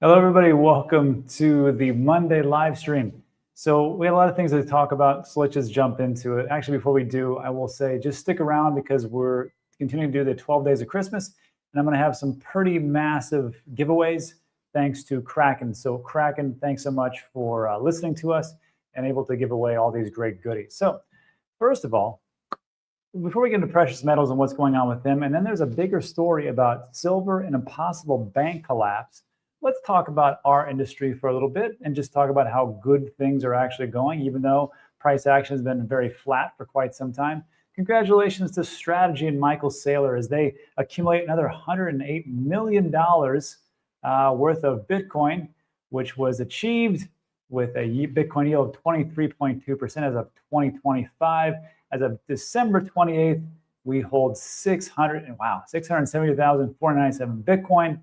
Hello, everybody. Welcome to the Monday live stream. So we had a lot of things to talk about, so let's just jump into it. Actually, before we do, I will say just stick around because we're continuing to do the 12 days of Christmas, and I'm going to have some pretty massive giveaways thanks to Kraken. So Kraken, thanks so much for listening to us and able to give away all these great goodies. So first of all, before we get into precious metals and what's going on with them, and then there's a bigger story about silver and a possible bank collapse. Let's talk about our industry for a little bit and just talk about how good things are actually going, even though price action has been very flat for quite some time. Congratulations to Strategy and Michael Saylor as they accumulate another $108 million worth of Bitcoin, which was achieved with a Bitcoin yield of 23.2% as of 2025. As of December 28th, we hold 670,497 Bitcoin,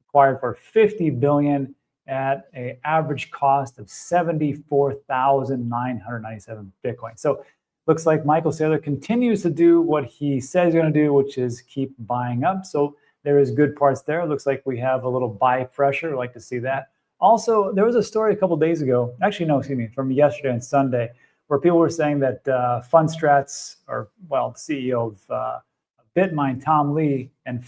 acquired for $50 billion at an average cost of 74,997 Bitcoin. So looks like Michael Saylor continues to do what he says he's going to do, which is keep buying up. So there is good parts there. It looks like we have a little buy pressure. I'd like to see that. Also, there was a story a couple of days ago, actually, no, excuse me, from yesterday and Sunday, where people were saying that Fundstrats, or well, the CEO of Bitmine, Tom Lee, and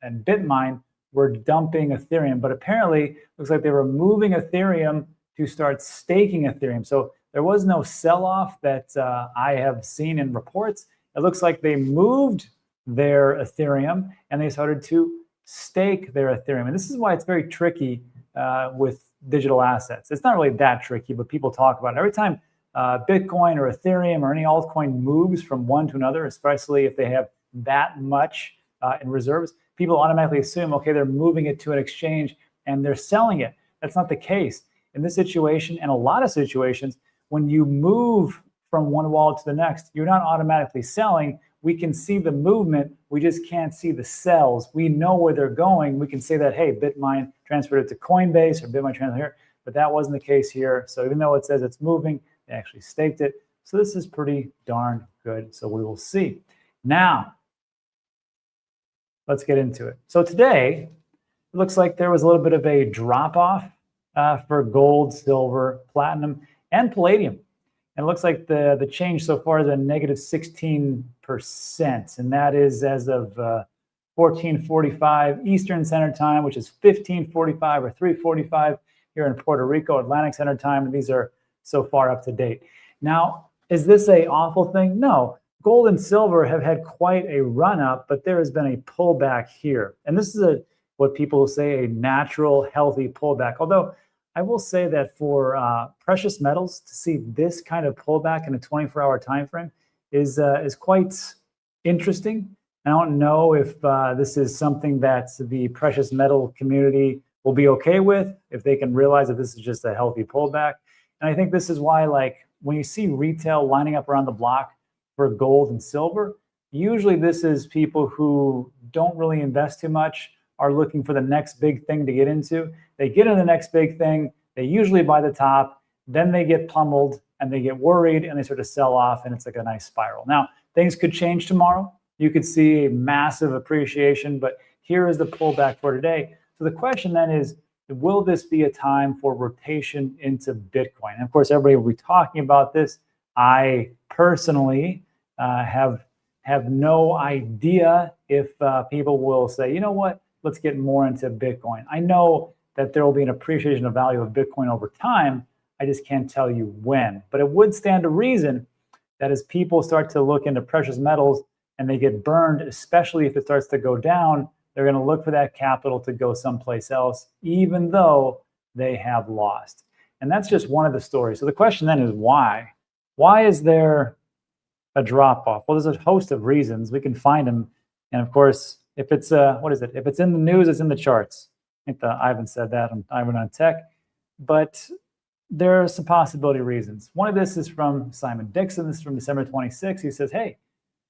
Bitmine were dumping Ethereum, but apparently looks like they were moving Ethereum to start staking Ethereum. So there was no sell-off that I have seen in reports. It looks like they moved their Ethereum and they started to stake their Ethereum. And this is why it's very tricky with digital assets. It's not really that tricky, but people talk about it. Every time Bitcoin or Ethereum or any altcoin moves from one to another, especially if they have that much in reserves, people automatically assume, okay, they're moving it to an exchange and they're selling it. That's not the case. In this situation, and a lot of situations, when you move from one wallet to the next, you're not automatically selling. We can see the movement. We just can't see the sells. We know where they're going. We can say that, hey, Bitmine transferred it to Coinbase or Bitmine transferred here, but that wasn't the case here. So even though it says it's moving, they actually staked it. So this is pretty darn good. So we will see. Now, let's get into it. So today, it looks like there was a little bit of a drop-off for gold, silver, platinum, and palladium. And it looks like the change so far is a negative 16%. And that is as of 14:45 Eastern Standard Time, which is 15:45 or 3:45 here in Puerto Rico, Atlantic Standard Time. And these are so far up to date. Now, is this an awful thing? No. Gold and silver have had quite a run up, but there has been a pullback here. And this is what people say a natural, healthy pullback. Although I will say that for precious metals, to see this kind of pullback in a 24-hour time frame is quite interesting. I don't know if this is something that the precious metal community will be okay with, if they can realize that this is just a healthy pullback. And I think this is why, like, when you see retail lining up around the block for gold and silver, usually this is people who don't really invest too much, are looking for the next big thing to get into. They get into the next big thing, they usually buy the top, then they get pummeled and they get worried and they start to sell off, and it's like a nice spiral. Now, things could change tomorrow. You could see a massive appreciation, but here is the pullback for today. So the question then is, will this be a time for rotation into Bitcoin? And of course, everybody will be talking about this. I personally have no idea if people will say, you know what, let's get more into Bitcoin. I know that there will be an appreciation of value of Bitcoin over time. I just can't tell you when. But it would stand to reason that as people start to look into precious metals and they get burned, especially if it starts to go down, they're going to look for that capital to go someplace else, even though they have lost. And that's just one of the stories. So the question then is why? Why is there a drop-off? Well, there's a host of reasons. We can find them. And of course, if it's, what is it? If it's in the news, it's in the charts. I think Ivan said that, Ivan on Tech. But there are some possibility reasons. One of this is from Simon Dixon. This is from December 26. He says, hey,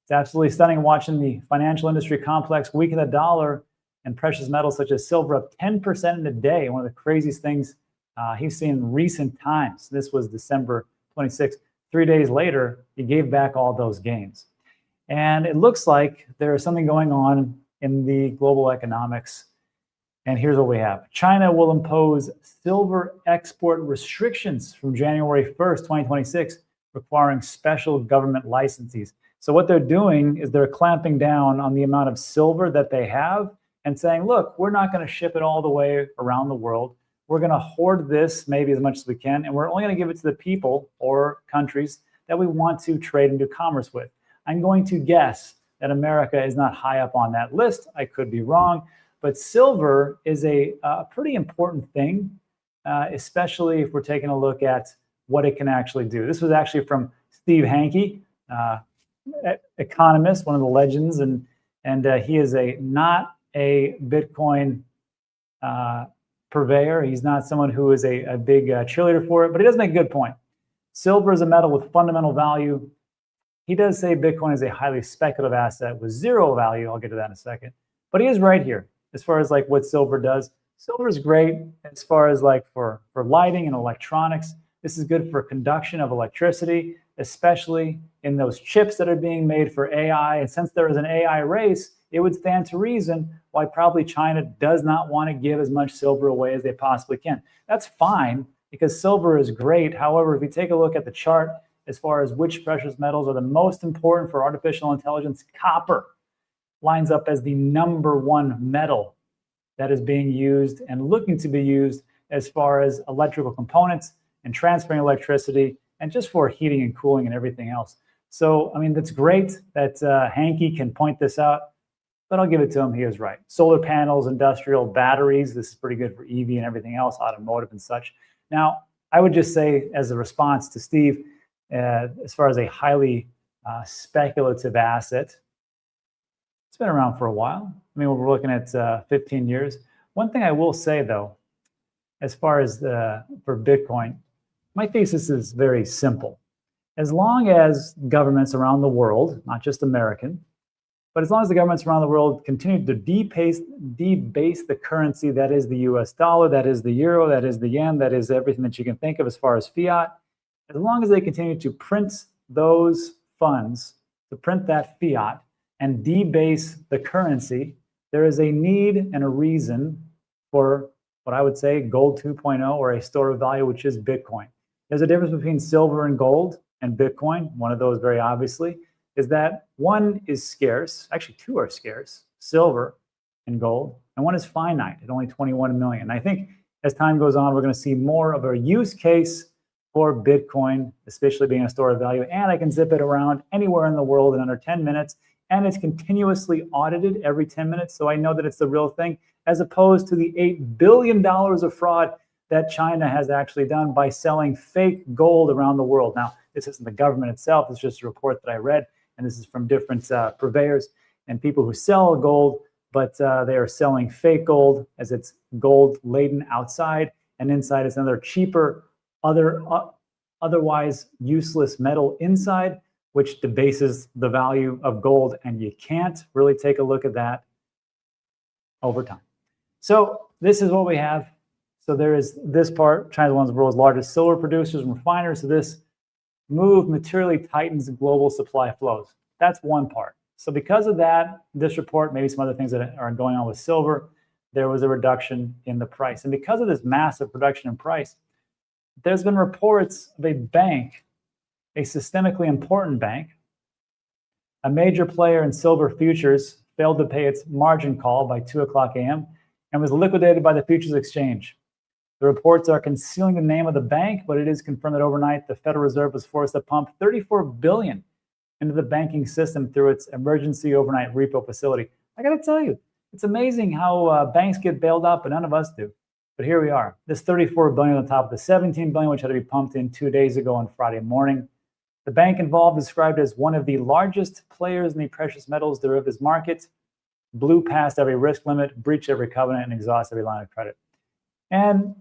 it's absolutely stunning watching the financial industry complex weaken the dollar and precious metals such as silver up 10% in a day. One of the craziest things he's seen in recent times. This was December 26th. 3 days later, he gave back all those gains. And it looks like there is something going on in the global economics And here's what we have. China will impose silver export restrictions from January 1st, 2026, requiring special government licenses. So what they're doing is they're clamping down on the amount of silver that they have and saying, look, we're not going to ship it all the way around the world. We're going to hoard this maybe as much as we can, and we're only going to give it to the people or countries that we want to trade and do commerce with. I'm going to guess that America is not high up on that list. I could be wrong, but silver is a pretty important thing, especially if we're taking a look at what it can actually do. This was actually from Steve Hanke, economist, one of the legends, and he is not a Bitcoin purveyor. He's not someone who is a big cheerleader for it, but he does make a good point. Silver is a metal with fundamental value. He does say Bitcoin is a highly speculative asset with zero value. I'll get to that in a second. But he is right here as far as like what silver does. Silver is great as far as like for lighting and electronics. This is good for conduction of electricity, especially in those chips that are being made for AI. And since there is an AI race, it would stand to reason why probably China does not want to give as much silver away as they possibly can. That's fine because silver is great. However, if you take a look at the chart as far as which precious metals are the most important for artificial intelligence, copper lines up as the #1 metal that is being used and looking to be used as far as electrical components and transferring electricity and just for heating and cooling and everything else. So, I mean, that's great that Hanke can point this out, but I'll give it to him. He is right. Solar panels, industrial batteries, this is pretty good for EV and everything else, automotive and such. Now, I would just say as a response to Steve, as far as a highly speculative asset, it's been around for a while. I mean, we're looking at 15 years. One thing I will say, though, as far as for Bitcoin, my thesis is very simple. As long as governments around the world, not just American, but as long as the governments around the world continue to debase the currency that is the US dollar, that is the euro, that is the yen, that is everything that you can think of as far as fiat, as long as they continue to print those funds, to print that fiat and debase the currency, there is a need and a reason for what I would say gold 2.0 or a store of value, which is Bitcoin. There's a difference between silver and gold and Bitcoin. One of those, very obviously, is that one is scarce. Actually, two are scarce, silver and gold, and one is finite at only 21 million. And I think as time goes on, we're going to see more of a use case for Bitcoin, especially being a store of value. And I can zip it around anywhere in the world in under 10 minutes. And it's continuously audited every 10 minutes. So I know that it's the real thing, as opposed to the $8 billion of fraud that China has actually done by selling fake gold around the world. Now, this isn't the government itself. It's just a report that I read. And this is from different purveyors and people who sell gold, but they are selling fake gold as it's gold laden outside, and inside is another cheaper, otherwise useless metal inside, which debases the value of gold. And you can't really take a look at that over time. So this is what we have. So there is this part. China is one of the world's largest silver producers and refiners. So this move materially tightens global supply flows. That's one part. So because of that, this report, maybe some other things that are going on with silver, there was a reduction in the price. And because of this massive reduction in price, there's been reports of a bank, a systemically important bank, a major player in silver futures, failed to pay its margin call by 2:00 a.m. and was liquidated by the futures exchange. The reports are concealing the name of the bank, but it is confirmed that overnight the Federal Reserve was forced to pump $34 billion into the banking system through its emergency overnight repo facility. I got to tell you, it's amazing how banks get bailed out, but none of us do. But here we are. This $34 billion on top of the $17 billion, which had to be pumped in 2 days ago on Friday morning. The bank involved described as one of the largest players in the precious metals derivatives market, blew past every risk limit, breached every covenant, and exhausted every line of credit. And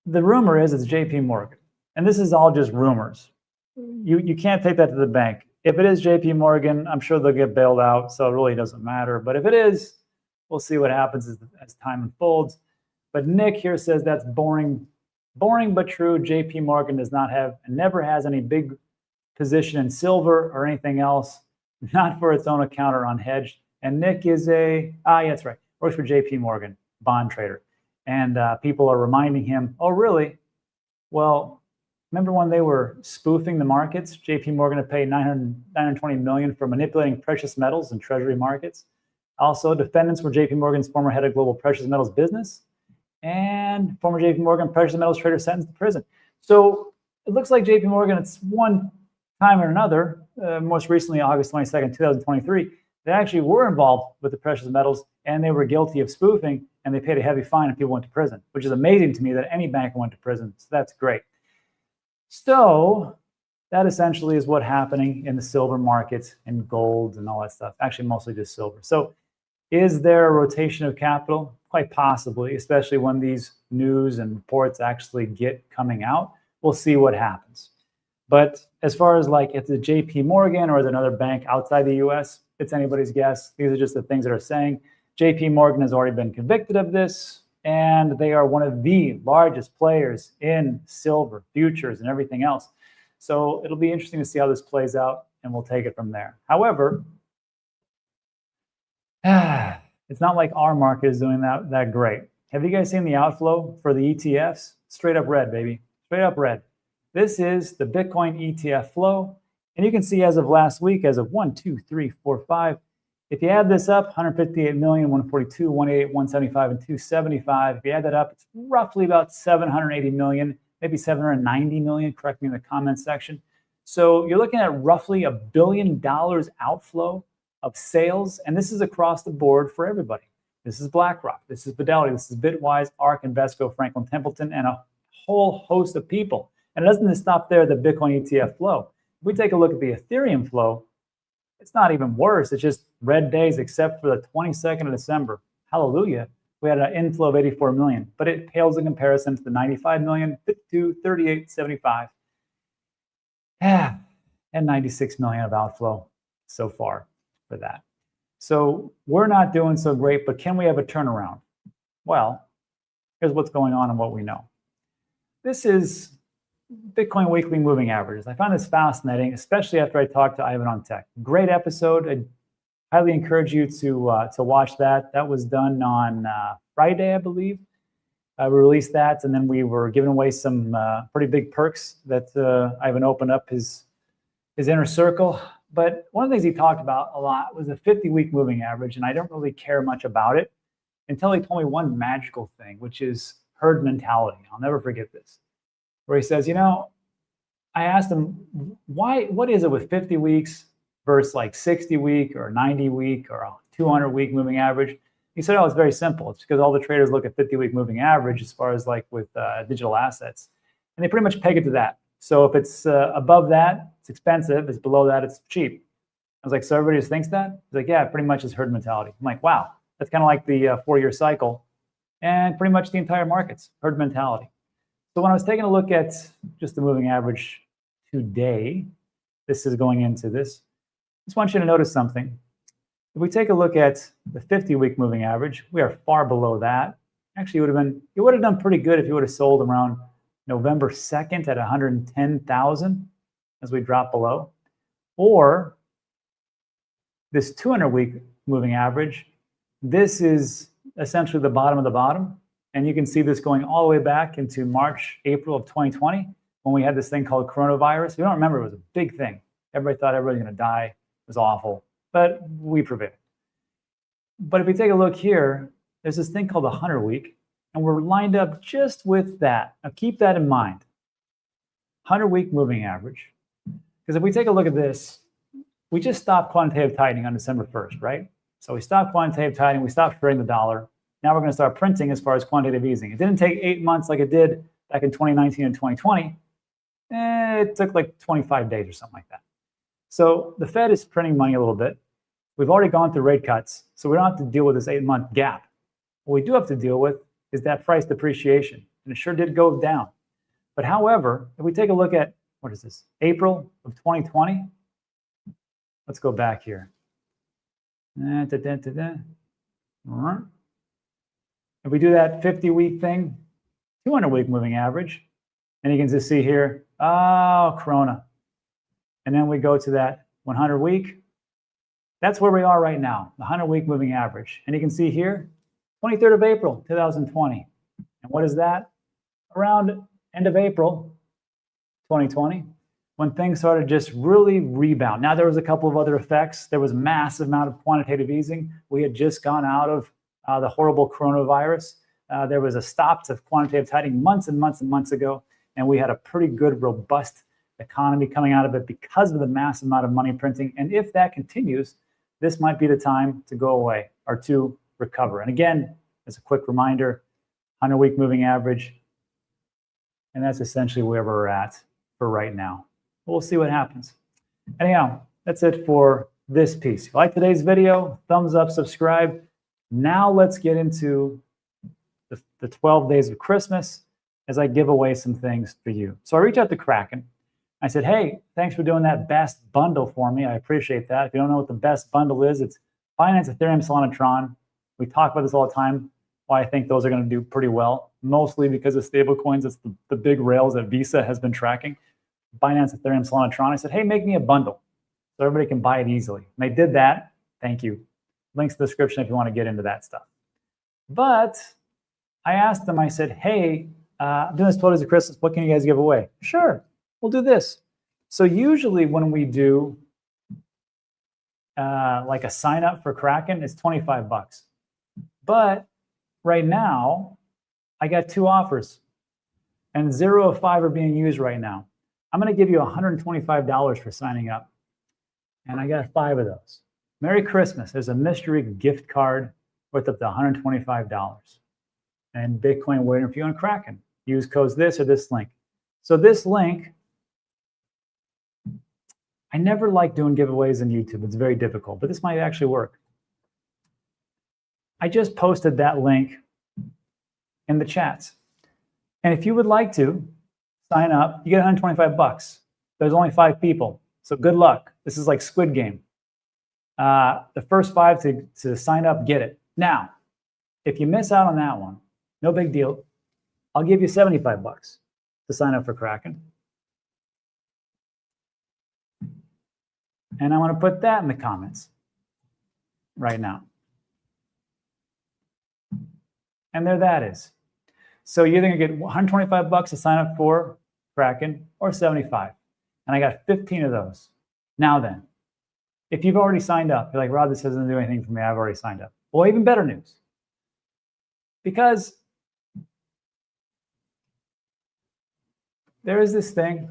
the rumor is it's JP Morgan. And this is all just rumors. You can't take that to the bank. If it is JP Morgan, I'm sure they'll get bailed out, so it really doesn't matter. But if it is, we'll see what happens as time unfolds. But Nick here says that's boring but true. JP Morgan does not have and never has any big position in silver or anything else, not for its own account or unhedged. And Nick is yeah, that's right, works for JP Morgan. bond trader. And people are reminding him, oh, really? Well, remember when they were spoofing the markets? JP Morgan had paid $920 million for manipulating precious metals and treasury markets. Also, defendants were JP Morgan's former head of global precious metals business and former JP Morgan precious metals trader sentenced to prison. So it looks like JP Morgan, it's one time or another, most recently August 22nd, 2023, they actually were involved with the precious metals and they were guilty of spoofing and they paid a heavy fine and people went to prison, which is amazing to me that any bank went to prison. So that's great. So that essentially is what's happening in the silver markets and gold and all that stuff, actually mostly just silver. So is there a rotation of capital? Quite possibly, especially when these news and reports actually get coming out. We'll see what happens. But as far as like if it's JP Morgan or another bank outside the US, it's anybody's guess. These are just the things that are saying. JP Morgan has already been convicted of this, and they are one of the largest players in silver, futures, and everything else. So it'll be interesting to see how this plays out, and we'll take it from there. However, it's not like our market is doing that great. Have you guys seen the outflow for the ETFs? Straight up red, baby. Straight up red. This is the Bitcoin ETF flow. And you can see as of last week, as of 1, 2, 3, 4, 5, if you add this up, 158 million, 142, 188, 175, and 275, if you add that up, it's roughly about 780 million, maybe 790 million, correct me in the comments section. So you're looking at roughly $1 billion outflow of sales, and this is across the board for everybody. This is BlackRock, this is Fidelity, this is Bitwise, ARK, Invesco, Franklin Templeton, and a whole host of people. And it doesn't just stop there, the Bitcoin ETF flow. If we take a look at the Ethereum flow, it's not even worse. It's just red days except for the 22nd of December. Hallelujah. We had an inflow of 84 million, but it pales in comparison to the 95 million, 52, 38, 75, and 96 million of outflow so far for that. So we're not doing so great, but can we have a turnaround? Well, here's what's going on and what we know. This is Bitcoin weekly moving averages. I found this fascinating, especially after I talked to Ivan on Tech. Great episode. I highly encourage you to watch that. That was done on Friday, I believe. We released that, and then we were giving away some pretty big perks that Ivan opened up his inner circle. But one of the things he talked about a lot was the 50-week moving average, and I don't really care much about it until he told me one magical thing, which is herd mentality. I'll never forget this. Where he says, you know, I asked him, what is it with 50 weeks versus like 60 week or 90 week or a 200 week moving average? He said, oh, it's very simple. It's because all the traders look at 50 week moving average as far as like with digital assets. And they pretty much peg it to that. So if it's above that, it's expensive. If it's below that, it's cheap. I was like, so everybody just thinks that? He's like, yeah, pretty much is herd mentality. I'm like, wow, that's kind of like the 4-year cycle and pretty much the entire market's herd mentality. So when I was taking a look at just the moving average today, this is going into this. I just want you to notice something. If we take a look at the 50-week moving average, we are far below that. Actually, it would have done pretty good if you would have sold around November 2nd at 110,000 as we drop below. Or this 200-week moving average, this is essentially the bottom of the bottom. And you can see this going all the way back into March, April of 2020, when we had this thing called coronavirus. We don't remember, it was a big thing. Everybody thought everybody was going to die. It was awful, but we prevailed. But if we take a look here, there's this thing called the 100-week, and we're lined up just with that. Now keep that in mind. 100-week moving average. Because if we take a look at this, we just stopped quantitative tightening on December 1st, right? So we stopped quantitative tightening, we stopped shredding the dollar. Now we're going to start printing as far as quantitative easing. It didn't take 8 months like it did back in 2019 and 2020. It took like 25 days or something like that. So the Fed is printing money a little bit. We've already gone through rate cuts, so we don't have to deal with this 8-month gap. What we do have to deal with is that price depreciation, and it sure did go down. But however, if we take a look at, what is this, April of 2020, let's go back here. If we do that 50-week thing, 200-week moving average, and you can just see here, oh, Corona. And then we go to that 100-week. That's where we are right now, the 100-week moving average. And you can see here, 23rd of April, 2020. And what is that? Around end of April, 2020, when things started just really rebound. Now, there was a couple of other effects. There was massive amount of quantitative easing. We had just gone out of the horrible coronavirus. There was a stop to quantitative tightening months and months and months ago, and we had a pretty good, robust economy coming out of it because of the massive amount of money printing. And if that continues, this might be the time to go away or to recover. And again, as a quick reminder, 100-week moving average, and that's essentially where we're at for right now. We'll see what happens. Anyhow, that's it for this piece. If you like today's video, thumbs up, subscribe. Now let's get into the 12 days of Christmas as I give away some things for you. So I reached out to Kraken. I said, hey, thanks for doing that best bundle for me. I appreciate that. If you don't know what the best bundle is, it's Binance, Ethereum, Solana, Tron. We talk about this all the time, why I think those are going to do pretty well, mostly because of stablecoins. It's the big rails that Visa has been tracking. Binance, Ethereum, Solana, Tron. I said, hey, make me a bundle so everybody can buy it easily. And they did that. Thank you. Links in the description if you want to get into that stuff. But I asked them, I said, hey, I'm doing this 12 days of Christmas. What can you guys give away? Sure, we'll do this. So usually when we do like a sign up for Kraken, it's 25 bucks. But right now, I got 2 offers, and 0 of 5 are being used right now. I'm going to give you $125 for signing up, and I got 5 of those. Merry Christmas. There's a mystery gift card worth up to $125, and Bitcoin waiting for you on Kraken. Use codes this or this link. So this link, I never like doing giveaways on YouTube. It's very difficult, but this might actually work. I just posted that link in the chats. And if you would like to sign up, you get 125 bucks. There's only 5 people, so good luck. This is like Squid Game. The first 5 to sign up get it. Now, if you miss out on that one, no big deal. I'll give you 75 bucks to sign up for Kraken. And I want to put that in the comments right now. And there that is. So you're either going to get 125 bucks to sign up for Kraken or 75. And I got 15 of those. Now then, if you've already signed up, you're like, Rob, this doesn't do anything for me. I've already signed up. Well, even better news. Because there is this thing.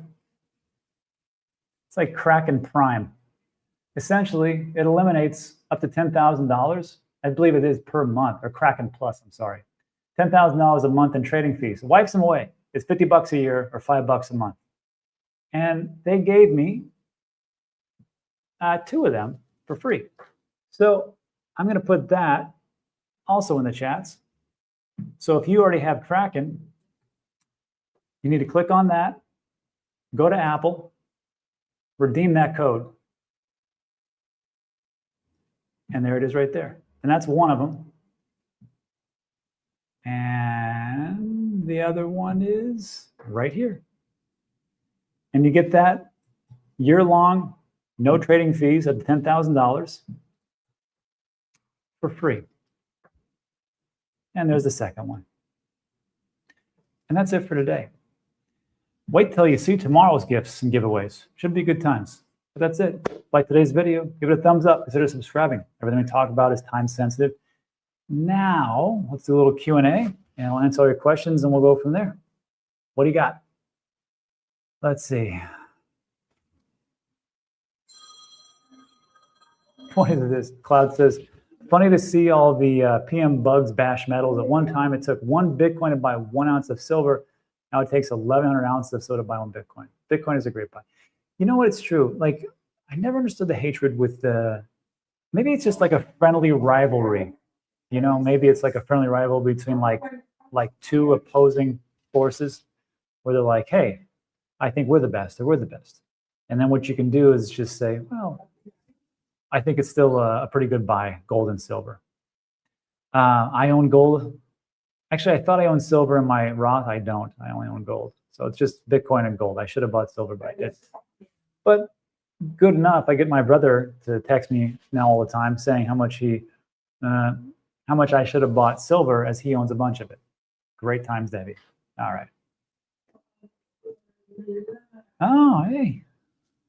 It's like Kraken Prime. Essentially, it eliminates up to $10,000. I believe it is per month, or Kraken Plus, I'm sorry. $10,000 a month in trading fees. It wipes them away. It's 50 bucks a year or 5 bucks a month. And they gave me 2 of them for free. So I'm going to put that also in the chats. So if you already have Kraken, you need to click on that, go to Apple, redeem that code. And there it is right there. And that's one of them. And the other one is right here. And you get that year-long, no trading fees at $10,000 for free. And there's the second one. And that's it for today. Wait till you see tomorrow's gifts and giveaways. Should be good times. But that's it. Like today's video, give it a thumbs up. Consider subscribing. Everything we talk about is time sensitive. Now, let's do a little Q&A, and I'll answer all your questions, and we'll go from there. What do you got? Let's see. What is this? Cloud says, funny to see all the PM bugs bash metals. At one time, it took 1 Bitcoin to buy 1 ounce of silver. Now it takes 1,100 ounces of silver to buy 1 Bitcoin. Bitcoin is a great buy. You know what? It's true. Like, I never understood the hatred with the, maybe it's just like a friendly rivalry. You know, maybe it's like a friendly rival between like 2 opposing forces where they're like, hey, I think we're the best, or we're the best. And then what you can do is just say, well, I think it's still a pretty good buy, gold and silver. I own gold. Actually, I thought I owned silver in my Roth. I don't. I only own gold. So it's just Bitcoin and gold. I should have bought silver, but I didn't. But good enough. I get my brother to text me now all the time saying how much he how much I should have bought silver as he owns a bunch of it. Great times, Debbie. All right. Oh, hey.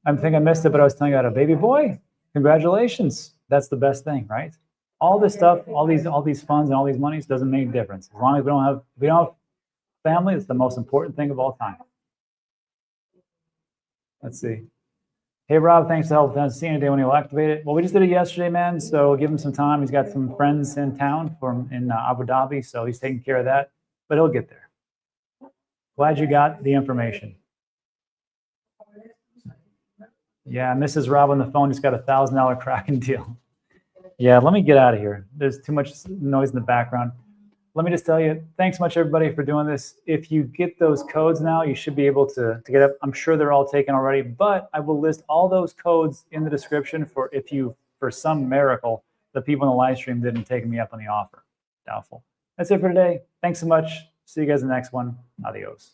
I think I missed it, but I was telling you about a baby boy. Congratulations. That's the best thing, right? All this stuff, all these funds and all these monies doesn't make a difference. As long as we don't have family, it's the most important thing of all time. Let's see. Hey, Rob, thanks for help. I haven't seen it today when he'll activate it. Well, we just did it yesterday, man. So give him some time. He's got some friends in town in Abu Dhabi, so he's taking care of that. But he'll get there. Glad you got the information. Yeah, Mrs. Rob on the phone just got a $1,000 Kraken deal. Yeah, let me get out of here. There's too much noise in the background. Let me just tell you, thanks much, everybody, for doing this. If you get those codes now, you should be able to get up. I'm sure they're all taken already, but I will list all those codes in the description for if you, for some miracle, the people in the live stream didn't take me up on the offer. Doubtful. That's it for today. Thanks so much. See you guys in the next one. Adios.